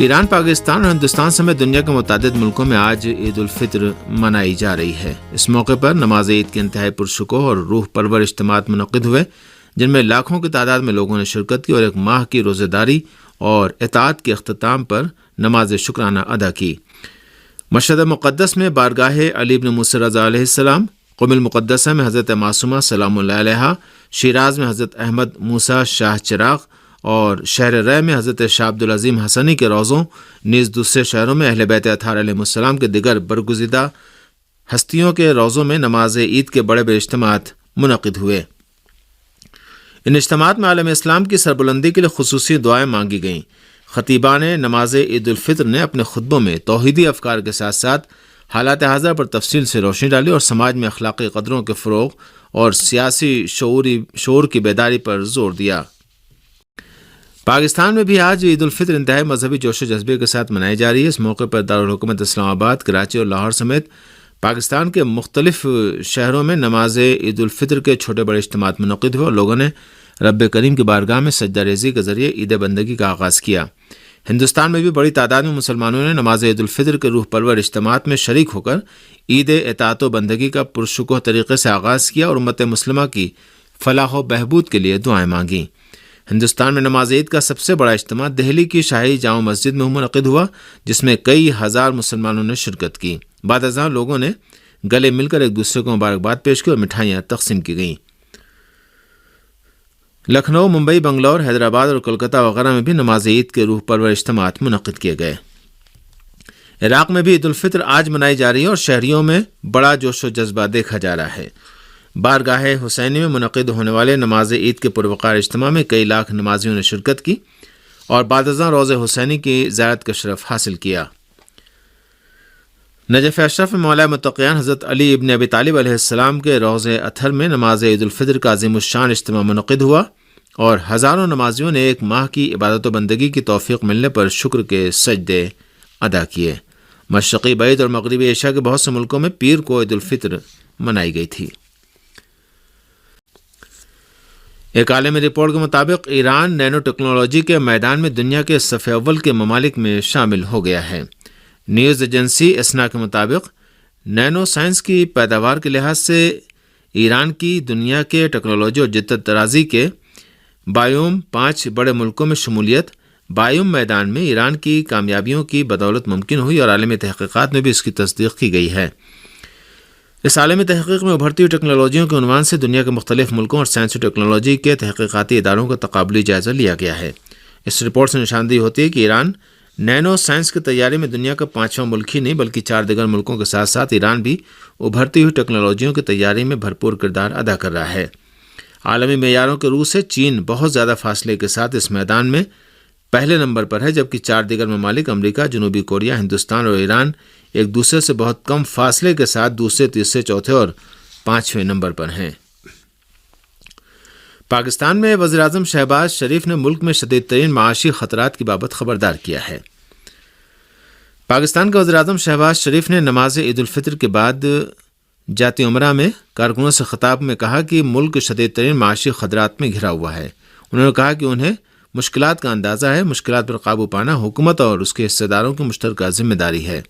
ایران، پاکستان اور ہندوستان سمیت دنیا کے متعدد ملکوں میں آج عید الفطر منائی جا رہی ہے۔ اس موقع پر نماز عید کے انتہائی پرشکوہ اور روح پرور اجتماعات منعقد ہوئے، جن میں لاکھوں کی تعداد میں لوگوں نے شرکت کی اور ایک ماہ کی روزہ داری اور اطاعت کے اختتام پر نماز شکرانہ ادا کی۔ مشہد مقدس میں بارگاہ علی بن موسیٰ رضا علیہ السلام، قم المقدسہ میں حضرت معصومہ سلام اللہ علیہا، شیراز میں حضرت احمد موسیٰ شاہ چراغ اور شہر رے میں حضرت شاہ عبدالعظیم حسنی کے روضوں، نیز دوسرے شہروں میں اہل بیت اطہار علیہ السلام کے دیگر برگزیدہ ہستیوں کے روضوں میں نماز عید کے بڑے بڑے اجتماعات منعقد ہوئے۔ ان اجتماعات میں عالم اسلام کی سربلندی کے لیے خصوصی دعائیں مانگی گئیں۔ خطیبان نماز عید الفطر نے اپنے خطبوں میں توحیدی افکار کے ساتھ ساتھ حالات حاضرہ پر تفصیل سے روشنی ڈالی اور سماج میں اخلاقی قدروں کے فروغ اور سیاسی شعور کی بیداری پر زور دیا۔ پاکستان میں بھی آج عید الفطر انتہائی مذہبی جوش و جذبے کے ساتھ منائی جا رہی ہے۔ اس موقع پر دارالحکومت اسلام آباد، کراچی اور لاہور سمیت پاکستان کے مختلف شہروں میں نماز عید الفطر کے چھوٹے بڑے اجتماعات منعقد ہوئے اور لوگوں نے رب کریم کی بارگاہ میں سجدہ ریزی کے ذریعے عید بندگی کا آغاز کیا۔ ہندوستان میں بھی بڑی تعداد میں مسلمانوں نے نماز عید الفطر کے روح پرور اجتماعات میں شریک ہو کر عید اطاعت و بندگی کا پرشکوہ طریقے سے آغاز کیا اور امت مسلمہ کی فلاح و بہبود کے لیے دعائیں مانگیں۔ ہندوستان میں نماز عید کا سب سے بڑا اجتماع دہلی کی شاہی جامع مسجد میں منعقد ہوا، جس میں کئی ہزار مسلمانوں نے شرکت کی۔ بعد ازاں لوگوں نے گلے مل کر ایک دوسرے کو مبارکباد پیش کی اور مٹھائیاں تقسیم کی گئیں۔ لکھنؤ، ممبئی، بنگلور، حیدرآباد اور کولکتہ وغیرہ میں بھی نماز عید کے روح پرور اجتماعات منعقد کیے گئے۔ عراق میں بھی عید الفطر آج منائی جا رہی ہے اور شہریوں میں بڑا جوش و جذبہ دیکھا جا رہا ہے۔ بارگاہ حسینی میں منعقد ہونے والے نماز عید کے پروقار اجتماع میں کئی لاکھ نمازیوں نے شرکت کی اور بعد ازاں روضہ حسینی کی زیارت کا شرف حاصل کیا۔ نجف اشرف میں مولا متقیان حضرت علی ابن ابی طالب علیہ السلام کے روضہ اطہر میں نماز عید الفطر کا عظیم الشان اجتماع منعقد ہوا اور ہزاروں نمازیوں نے ایک ماہ کی عبادت و بندگی کی توفیق ملنے پر شکر کے سجدے ادا کیے۔ مشرقی بعید اور مغربی ایشیا کے بہت سے ملکوں میں پیر کو عید الفطر منائی گئی تھی۔ ایک عالمی رپورٹ کے مطابق ایران نینو ٹیکنالوجی کے میدان میں دنیا کے صف اول کے ممالک میں شامل ہو گیا ہے۔ نیوز ایجنسی ایسنا کے مطابق نینو سائنس کی پیداوار کے لحاظ سے ایران کی دنیا کے ٹیکنالوجی اور جدت طرازی کے بایوم 5 بڑے ملکوں میں شمولیت بایوم میدان میں ایران کی کامیابیوں کی بدولت ممکن ہوئی اور عالمی تحقیقات میں بھی اس کی تصدیق کی گئی ہے۔ اس عالمی تحقیق میں ابھرتی ہوئی ٹیکنالوجیوں کے عنوان سے دنیا کے مختلف ملکوں اور سائنسی ٹیکنالوجی کے تحقیقاتی اداروں کا تقابلی جائزہ لیا گیا ہے۔ اس رپورٹ سے نشاندہی ہوتی ہے کہ ایران نینو سائنس کی تیاری میں دنیا کا 5واں ملک ہی نہیں بلکہ 4 دیگر ملکوں کے ساتھ ساتھ ایران بھی ابھرتی ہوئی ٹیکنالوجیوں کی تیاری میں بھرپور کردار ادا کر رہا ہے۔ عالمی معیاروں کے روح سے چین بہت زیادہ فاصلے کے ساتھ اس میدان میں پہلے نمبر پر ہے، جبکہ 4 دیگر ممالک امریکہ، جنوبی کوریا، ہندوستان اور ایران ایک دوسرے سے بہت کم فاصلے کے ساتھ دوسرے، تیسرے، چوتھے اور 5ویں نمبر پر ہیں۔ پاکستان میں وزیراعظم شہباز شریف نے ملک میں شدید ترین معاشی خطرات کی بابت خبردار کیا ہے۔ پاکستان کے وزیراعظم شہباز شریف نے نماز عید الفطر کے بعد جاتی عمرہ میں کارکنوں سے خطاب میں کہا کہ ملک شدید ترین معاشی خطرات میں گھرا ہوا ہے۔ انہوں نے کہا کہ انہیں مشکلات کا اندازہ ہے، مشکلات پر قابو پانا حکومت اور اس کے حصہ داروں کی مشترکہ ذمہ داری ہے۔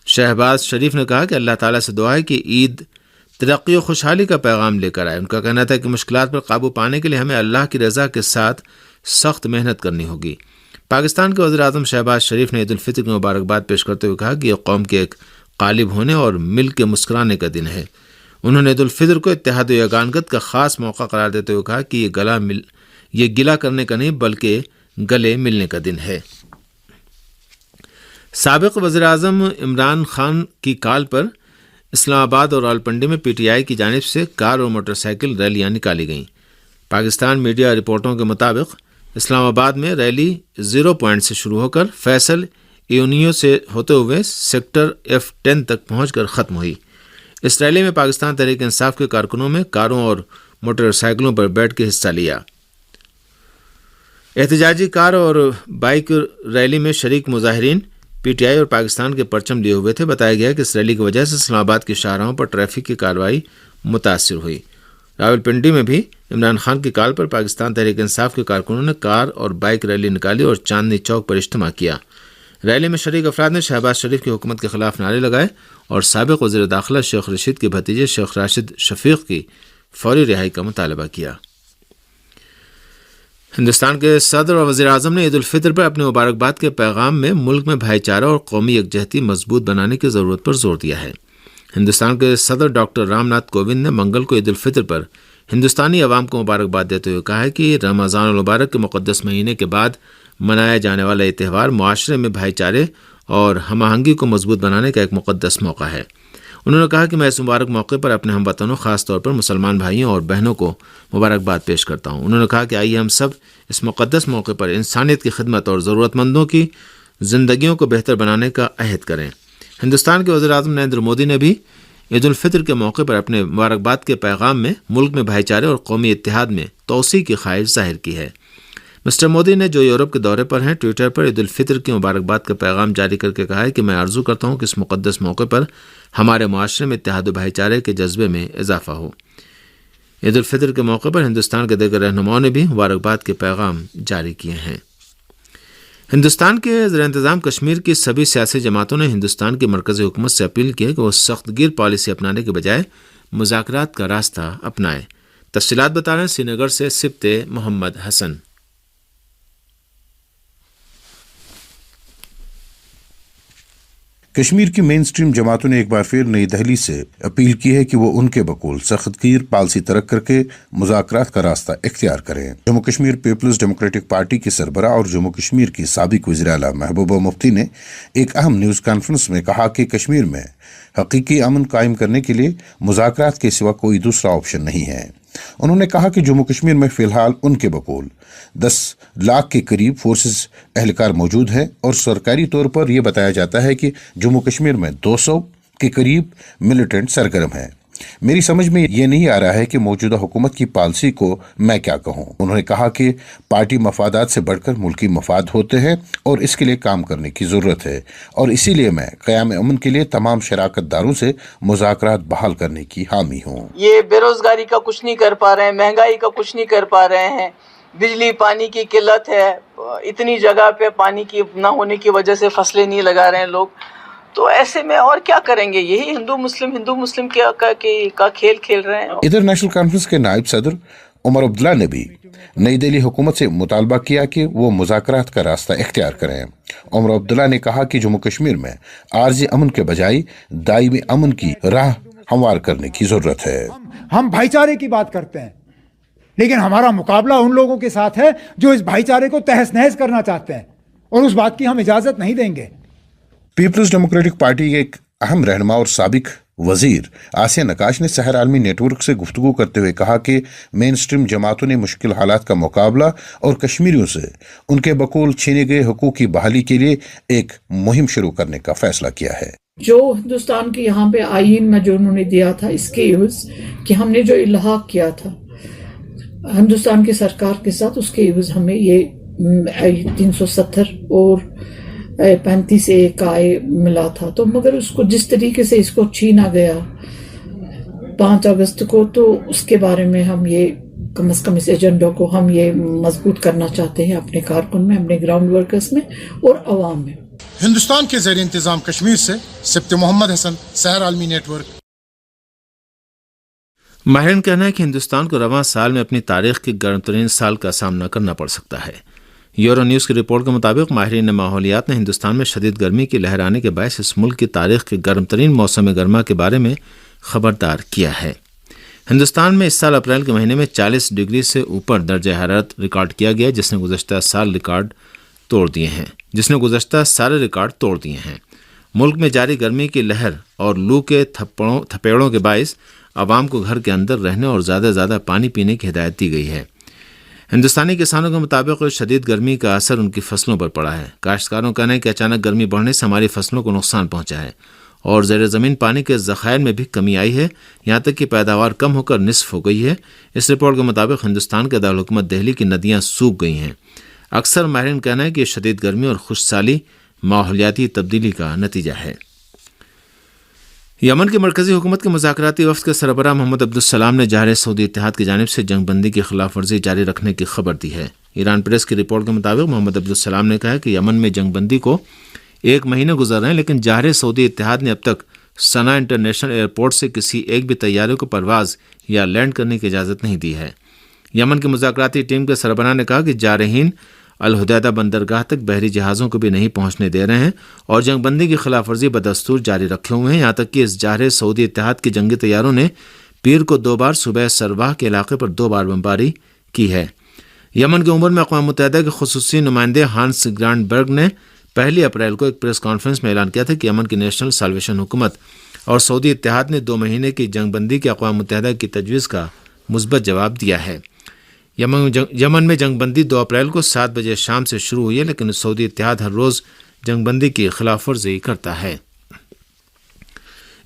شہباز شریف نے کہا کہ اللہ تعالیٰ سے دعا ہے کہ عید ترقی و خوشحالی کا پیغام لے کر آئے۔ ان کا کہنا تھا کہ مشکلات پر قابو پانے کے لیے ہمیں اللہ کی رضا کے ساتھ سخت محنت کرنی ہوگی۔ پاکستان کے وزیراعظم شہباز شریف نے عید الفطر کی مبارکباد پیش کرتے ہوئے کہا کہ یہ قوم کے ایک غالب ہونے اور مل کے مسکرانے کا دن ہے۔ انہوں نے عید الفطر کو اتحاد و یگانگت کا خاص موقع قرار دیتے ہوئے کہا کہ یہ گلہ کرنے کا نہیں بلکہ گلے ملنے کا دن ہے۔ سابق وزیراعظم عمران خان کی کال پر اسلام آباد اور راولپنڈی میں پی ٹی آئی کی جانب سے کار اور موٹر سائیکل ریلیاں نکالی گئیں۔ پاکستان میڈیا رپورٹوں کے مطابق اسلام آباد میں ریلی 0 پوائنٹ سے شروع ہو کر فیصل ایونیو سے ہوتے ہوئے سیکٹر F10 تک پہنچ کر ختم ہوئی۔ اس ریلی میں پاکستان تحریک انصاف کے کارکنوں میں کاروں اور موٹر سائیکلوں پر بیٹھ کے حصہ لیا۔ احتجاجی کار اور بائیک ریلی میں شریک مظاہرین پی ٹی آئی اور پاکستان کے پرچم لیے ہوئے تھے۔ بتایا گیا کہ اس ریلی کی وجہ سے اسلام آباد کی شاہراہوں پر ٹریفک کی کارروائی متاثر ہوئی۔ راولپنڈی میں بھی عمران خان کی کال پر پاکستان تحریک انصاف کے کارکنوں نے کار اور بائک ریلی نکالی اور چاندنی چوک پر اجتماع کیا۔ ریلی میں شریک افراد نے شہباز شریف کی حکومت کے خلاف نعرے لگائے اور سابق وزیر داخلہ شیخ رشید کے بھتیجے شیخ راشد شفیق کی فوری رہائی کا مطالبہ کیا۔ ہندوستان کے صدر اور وزیر اعظم نے عید الفطر پر اپنے مبارکباد کے پیغام میں ملک میں بھائی چارہ اور قومی یکجہتی مضبوط بنانے کی ضرورت پر زور دیا ہے۔ ہندوستان کے صدر ڈاکٹر رام ناتھ کووند نے منگل کو عید الفطر پر ہندوستانی عوام کو مبارکباد دیتے ہوئے کہا ہے کہ رمضان المبارک کے مقدس مہینے کے بعد منایا جانے والا یہ تہوار معاشرے میں بھائی چارے اور ہم آہنگی کو مضبوط بنانے کا ایک مقدس موقع ہے۔ انہوں نے کہا کہ میں اس مبارک موقع پر اپنے ہم وطنوں خاص طور پر مسلمان بھائیوں اور بہنوں کو مبارکباد پیش کرتا ہوں۔ انہوں نے کہا کہ آئیے ہم سب اس مقدس موقع پر انسانیت کی خدمت اور ضرورت مندوں کی زندگیوں کو بہتر بنانے کا عہد کریں۔ ہندوستان کے وزیر اعظم نریندر مودی نے بھی عید الفطر کے موقع پر اپنے مبارکباد کے پیغام میں ملک میں بھائی چارے اور قومی اتحاد میں توسیع کی خواہش ظاہر کی ہے۔ مسٹر مودی نے جو یورپ کے دورے پر ہیں ٹویٹر پر عید الفطر کی مبارکباد کا پیغام جاری کر کے کہا ہے کہ میں آرزو کرتا ہوں کہ اس مقدس موقع پر ہمارے معاشرے میں اتحاد و بھائی چارے کے جذبے میں اضافہ ہو۔ عید الفطر کے موقع پر ہندوستان کے دیگر رہنماؤں نے بھی مبارکباد کے پیغام جاری کیے ہیں۔ ہندوستان کے زیر انتظام کشمیر کی سبھی سیاسی جماعتوں نے ہندوستان کی مرکزی حکومت سے اپیل کی ہے کہ وہ سخت گیر پالیسی اپنانے کے بجائے مذاکرات کا راستہ اپنائے۔ تفصیلات بتا رہے ہیں سری نگر سے سبت محمد حسن۔ کشمیر کی مین سٹریم جماعتوں نے ایک بار پھر نئی دہلی سے اپیل کی ہے کہ وہ ان کے بقول سخت گیر پالیسی ترک کر کے مذاکرات کا راستہ اختیار کریں۔ Jammu Kashmir Peoples Democratic Party کی سربراہ اور جموں کشمیر کی سابق وزیر اعلیٰ محبوبہ مفتی نے ایک اہم نیوز کانفرنس میں کہا کہ کشمیر میں حقیقی امن قائم کرنے کے لیے مذاکرات کے سوا کوئی دوسرا آپشن نہیں ہے۔ انہوں نے کہا کہ جموں کشمیر میں فی الحال ان کے بقول 10 لاکھ کے قریب فورسز اہلکار موجود ہیں اور سرکاری طور پر یہ بتایا جاتا ہے کہ جموں کشمیر میں 200 کے قریب ملیٹنٹ سرگرم ہیں۔ میری سمجھ میں یہ نہیں آ رہا ہے کہ موجودہ حکومت کی پالیسی کو میں کیا کہوں۔ انہوں نے کہا کہ پارٹی مفادات سے بڑھ کر ملکی مفاد ہوتے ہیں اور اس کے لیے کام کرنے کی ضرورت ہے، اور اسی لیے میں قیام امن کے لیے تمام شراکت داروں سے مذاکرات بحال کرنے کی حامی ہوں۔ یہ بے روزگاری کا کچھ نہیں کر پا رہے ہیں، مہنگائی کا کچھ نہیں کر پا رہے ہیں، بجلی پانی کی قلت ہے، اتنی جگہ پہ پانی کی نہ ہونے کی وجہ سے فصلیں نہیں لگا رہے ہیں لوگ، تو ایسے میں اور کیا کریں گے؟ یہی ہندو مسلم کا کھیل کھیل رہے ہیں۔ ادھر نیشنل کانفرنس کے نائب صدر عمر عبداللہ نے بھی نئی دہلی حکومت سے مطالبہ کیا کہ وہ مذاکرات کا راستہ اختیار کریں۔ عمر عبداللہ نے کہا کہ جموں کشمیر میں عارضی امن کے بجائے دائمی امن کی راہ ہموار کرنے کی ضرورت ہے۔ ہم بھائی چارے کی بات کرتے ہیں، لیکن ہمارا مقابلہ ان لوگوں کے ساتھ ہے جو اس بھائی چارے کو تہس نہس کرنا چاہتے ہیں، اور اس بات کی ہم اجازت نہیں دیں گے۔ پیپلز ڈیموکریٹک پارٹی کے ایک اہم رہنما اور سابق وزیر آسیہ نقاش نے سحر عالمی نیٹ ورک سے گفتگو کرتے ہوئے کہا کہ مین سٹریم جماعتوں نے مشکل حالات کا مقابلہ اور کشمیریوں سے ان کے بقول چھینے گئے حقوق کی بحالی کے لیے ایک مہم شروع کرنے کا فیصلہ کیا ہے۔ جو ہندوستان کے یہاں پہ آئین میں جو انہوں نے دیا تھا، اس کے عوض کہ ہم نے جو الحاق کیا تھا ہندوستان کی سرکار کے ساتھ، اس کے عوض ہمیں یہ 370 اور 35A کا ملا تھا، تو مگر اس کو جس طریقے سے اس کو چھینا گیا 5 اگست کو، تو اس کے بارے میں ہم یہ کم از کم اس ایجنڈا کو ہم یہ مضبوط کرنا چاہتے ہیں اپنے کارکن میں، اپنے گراؤنڈ ورکرز میں اور عوام میں۔ ہندوستان کے زیر انتظام کشمیر سے سبت محمد حسن، سحر عالمی نیٹ ورک۔ ماہرین کہنا ہے کہ ہندوستان کو رواں سال میں اپنی تاریخ کے گرم ترین سال کا سامنا کرنا پڑ سکتا ہے۔ یورو نیوز کی رپورٹ کے مطابق ماہرین ماحولیات نے ہندوستان میں شدید گرمی کی لہر آنے کے باعث اس ملک کی تاریخ کے گرم ترین موسم گرما کے بارے میں خبردار کیا ہے۔ ہندوستان میں اس سال اپریل کے مہینے میں 40 ڈگری سے اوپر درجہ حرارت ریکارڈ کیا گیا، جس نے گزشتہ سارے ریکارڈ توڑ دیے ہیں۔ ملک میں جاری گرمی کی لہر اور لو کے تھپیڑوں کے باعث عوام کو گھر کے اندر رہنے اور زیادہ پانی پینے کی ہدایت دی گئی ہے۔ ہندوستانی کسانوں کے مطابق شدید گرمی کا اثر ان کی فصلوں پر پڑا ہے۔ کاشتکاروں کا کہنا ہے کہ اچانک گرمی بڑھنے سے ہماری فصلوں کو نقصان پہنچا ہے اور زیر زمین پانی کے ذخائر میں بھی کمی آئی ہے، یہاں تک کہ پیداوار کم ہو کر نصف ہو گئی ہے۔ اس رپورٹ کے مطابق ہندوستان کے دارالحکومت دہلی کی ندیاں سوکھ گئی ہیں۔ اکثر ماہرین کہنا ہے کہ شدید گرمی اور خشک سالی ماحولیاتی تبدیلی کا نتیجہ ہے۔ یمن کی مرکزی حکومت کے مذاکراتی وفد کے سربراہ محمد عبدالسلام نے جارح سعودی اتحاد کی جانب سے جنگ بندی کی خلاف ورزی جاری رکھنے کی خبر دی ہے۔ ایران پریس کی رپورٹ کے مطابق محمد عبدالسلام نے کہا کہ یمن میں جنگ بندی کو 1 مہینہ گزر رہے ہیں، لیکن جارح سعودی اتحاد نے اب تک صنعاء انٹرنیشنل ایئرپورٹ سے کسی ایک بھی طیارے کو پرواز یا لینڈ کرنے کی اجازت نہیں دی ہے۔ یمن کی مذاکراتی ٹیم کے سربراہ نے کہا کہ جارحین الحدیدہ بندرگاہ تک بحری جہازوں کو بھی نہیں پہنچنے دے رہے ہیں اور جنگ بندی کی خلاف ورزی بدستور جاری رکھے ہوئے ہیں، یہاں تک کہ اس جارح سعودی اتحاد کے جنگی طیاروں نے پیر کو 2 بار صوبہ سرواہ کے علاقے پر 2 بار بمباری کی ہے۔ یمن کے امور میں اقوام متحدہ کے خصوصی نمائندے ہانس گرانڈ برگ نے 1 اپریل کو ایک پریس کانفرنس میں اعلان کیا تھا کہ یمن کی نیشنل سالویشن حکومت اور سعودی اتحاد نے 2 مہینے کی جنگ بندی کے اقوام متحدہ کی تجویز کا مثبت جواب دیا ہے۔ یمن میں جنگ بندی 2 اپریل کو 7 بجے شام سے شروع ہوئی ہے، لیکن سعودی اتحاد ہر روز جنگ بندی کی خلاف ورزی کرتا ہے۔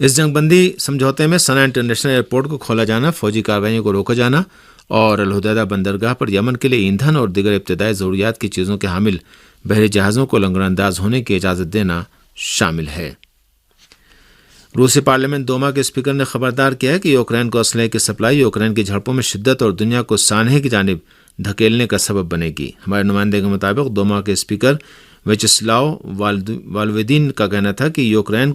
اس جنگ بندی سمجھوتے میں صنعاء انٹرنیشنل ایئرپورٹ کو کھولا جانا، فوجی کارروائیوں کو روکا جانا اور الحدیدہ بندرگاہ پر یمن کے لیے ایندھن اور دیگر ابتدائی ضروریات کی چیزوں کے حامل بحری جہازوں کو لنگر انداز ہونے کی اجازت دینا شامل ہے۔ روسی پارلیمنٹ دوما کے اسپیکر نے خبردار کیا ہے کہ یوکرین کو اسلحے کی سپلائی یوکرین کی جھڑپوں میں شدت اور دنیا کو سانحے کی جانب دھکیلنے کا سبب بنے گی۔ ہمارے نمائندے کے مطابق دوما کے اسپیکر ویچسلاو والودین کا کہنا تھا کہ یوکرین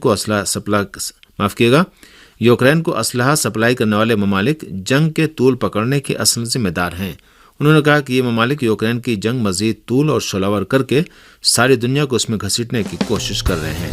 کو اسلحہ سپلائی کرنے والے ممالک جنگ کے طول پکڑنے کے اصل ذمہ دار ہیں۔ انہوں نے کہا کہ یہ ممالک یوکرین کی جنگ مزید طول اور شعلہ ور کر کے ساری دنیا کو اس میں گھسیٹنے کی کوشش کر رہے ہیں۔